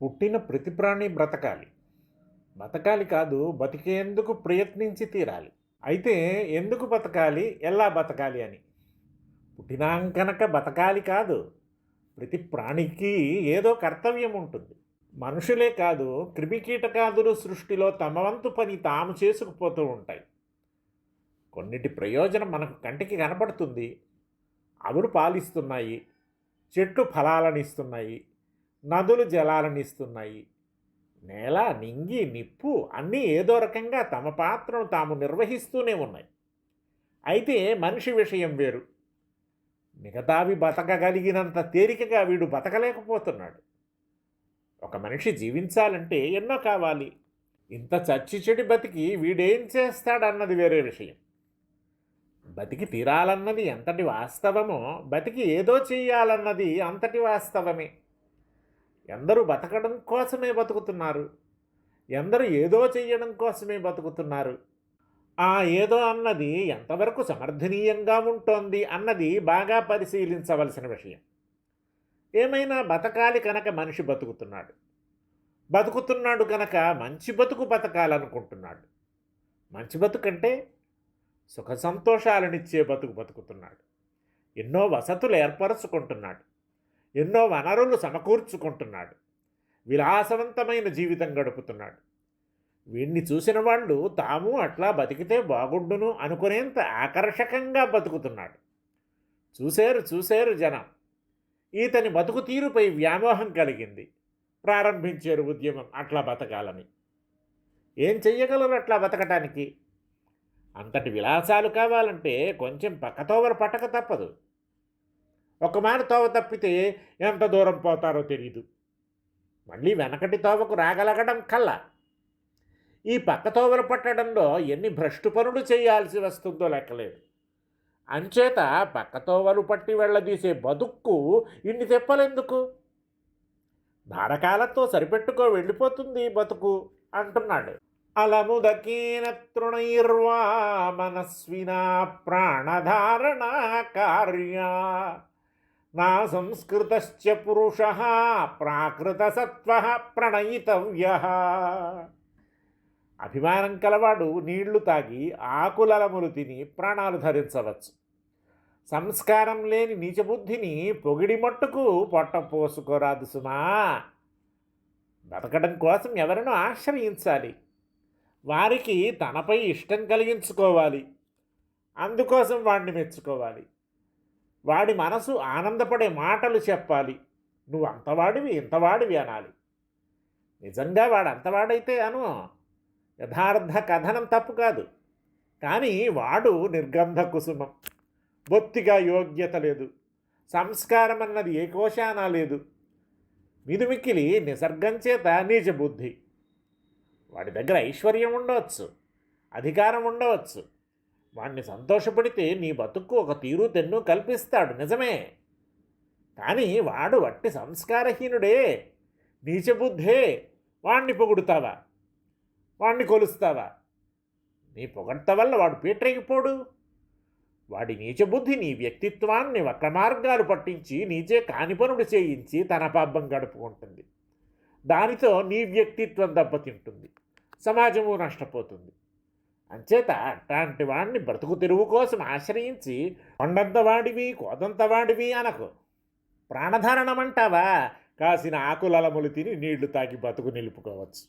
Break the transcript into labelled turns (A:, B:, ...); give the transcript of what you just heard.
A: పుట్టిన ప్రతి ప్రాణి బ్రతకాలి. బతకాలి కాదు, బతికేందుకు ప్రయత్నించి తీరాలి. అయితే ఎందుకు బతకాలి? ఎలా బతకాలి అని. పుట్టినాంకనక బతకాలి కాదు. ప్రతి ప్రాణికి ఏదో కర్తవ్యం ఉంటుంది. మనుషులే కాదు, క్రిమికీటకాదులు సృష్టిలో తమ వంతు పని తాము చేసుకుపోతూ ఉంటాయి. కొన్నిటి ప్రయోజనం మనకు కంటికి కనపడుతుంది. అవులు పాలిస్తున్నాయి, చెట్లు ఫలాలనిస్తున్నాయి, నదులు జలాలనిస్తున్నాయి. నేల, నింగి, నిప్పు అన్నీ ఏదో రకంగా తమ పాత్రను తాము నిర్వహిస్తూనే ఉన్నాయి. అయితే మనిషి విషయం వేరు. మిగతావి బతకగలిగినంత తేలికగా వీడు బతకలేకపోతున్నాడు. ఒక మనిషి జీవించాలంటే ఎన్నో కావాలి. ఇంత చచ్చి చెడి బతికి వీడేం చేస్తాడన్నది వేరే విషయం. బతికి తీరాలన్నది ఎంతటి వాస్తవమో, బతికి ఏదో చెయ్యాలన్నది అంతటి వాస్తవమే. ఎందరూ బతకడం కోసమే బతుకుతున్నారు, ఎందరూ ఏదో చెయ్యడం కోసమే బతుకుతున్నారు. ఆ ఏదో అన్నది ఎంతవరకు సమర్థనీయంగా ఉంటోంది అన్నది బాగా పరిశీలించవలసిన విషయం. ఏమైనా బతకాలి కనుక మనిషి బతుకుతున్నాడు. బతుకుతున్నాడు కనుక మంచి బతుకు బతకాలనుకుంటున్నాడు. మంచి బతుకంటే సుఖ సంతోషాలనిచ్చే బతుకు బతుకుతున్నాడు. ఎన్నో వసతులు ఏర్పరచుకుంటున్నాడు, ఎన్నో వనరులు సమకూర్చుకుంటున్నాడు, విలాసవంతమైన జీవితం గడుపుతున్నాడు. వీణ్ణి చూసిన వాళ్ళు తాము అట్లా బతికితే బాగుండును అనుకునేంత ఆకర్షకంగా బతుకుతున్నాడు. చూశారు జనం. ఈతని బతుకు తీరుపై వ్యామోహం కలిగింది. ప్రారంభించారు ఉద్యమం అట్లా బతకాలని. ఏం చెయ్యగలరు అట్లా బతకటానికి? అంతటి విలాసాలు కావాలంటే కొంచెం పక్కతోవలు పట్టక తప్పదు. ఒక మారు తోవ తప్పితే ఎంత దూరం పోతారో తెలీదు. మళ్ళీ వెనకటి తోవకు రాగలగడం కల్లా. ఈ పక్కతోవలు పట్టడంలో ఎన్ని భ్రష్టు పనులు చేయాల్సి వస్తుందో లెక్కలేదు. అంచేత పక్కతోవలు పట్టి వెళ్ళదీసే బతుక్కు ఇన్ని తెప్పలెందుకు? ధారకాలతో సరిపెట్టుకో వెళ్ళిపోతుంది బతుకు అంటున్నాడు. అలముదకీన తృణైర్వా మనస్వినా ప్రాణధారణ కార్య నా సంస్కృతశ్చ పురుష ప్రాకృత సత్వ ప్రణయితవ్య. అభిమానం కలవాడు నీళ్లు తాగి ఆకులలములు తిని ప్రాణాలు ధరించవచ్చు. సంస్కారం లేని నీచబుద్ధిని పొగిడి మట్టుకు పొట్ట పోసుకోరాదు సుమా. బతకడం కోసం ఎవరినో ఆశ్రయించాలి, వారికి తనపై ఇష్టం కలిగించుకోవాలి. అందుకోసం వాడిని మెచ్చుకోవాలి, వాడి మనసు ఆనందపడే మాటలు చెప్పాలి. నువ్వు అంతవాడివి ఇంతవాడివి అనాలి. నిజంగా వాడు అంతవాడైతే అను, యథార్థ కథనం తప్పు కాదు. కానీ వాడు నిర్గంధ కుసుమం, బొత్తిగా యోగ్యత లేదు, సంస్కారం అన్నది ఏ కోశానా లేదు. మిదుమిక్కిలి నిసర్గం చేత నీచ బుద్ధి. వాడి దగ్గర ఐశ్వర్యం ఉండవచ్చు, అధికారం ఉండవచ్చు. వాడిని సంతోషపడితే నీ బతుక్కు ఒక తీరు తెన్ను కల్పిస్తాడు, నిజమే. కానీ వాడు వట్టి సంస్కారహీనుడే, నీచబుద్ధే. వాణ్ణి పొగుడుతావా? వాణ్ణి కొలుస్తావా? నీ పొగడ్త వల్ల వాడు పీటరేగిపోడు. వాడి నీచబుద్ధి నీ వ్యక్తిత్వాన్ని వక్రమార్గాలు పట్టించి నీచే కాని పనులు చేయించి తన పబ్బం గడుపుకుంటుంది. దానితో నీ వ్యక్తిత్వం దెబ్బతింటుంది, సమాజము నష్టపోతుంది. అంచేత అట్లాంటి వాడిని బ్రతుకు తెరువు కోసం ఆశ్రయించి కొండంతవాడివి కోదంతవాడివి అనకు. ప్రాణధారణమంటావా? కాసిన ఆకులలములు తిని నీళ్లు తాగి బతుకు నిలుపుకోవచ్చు.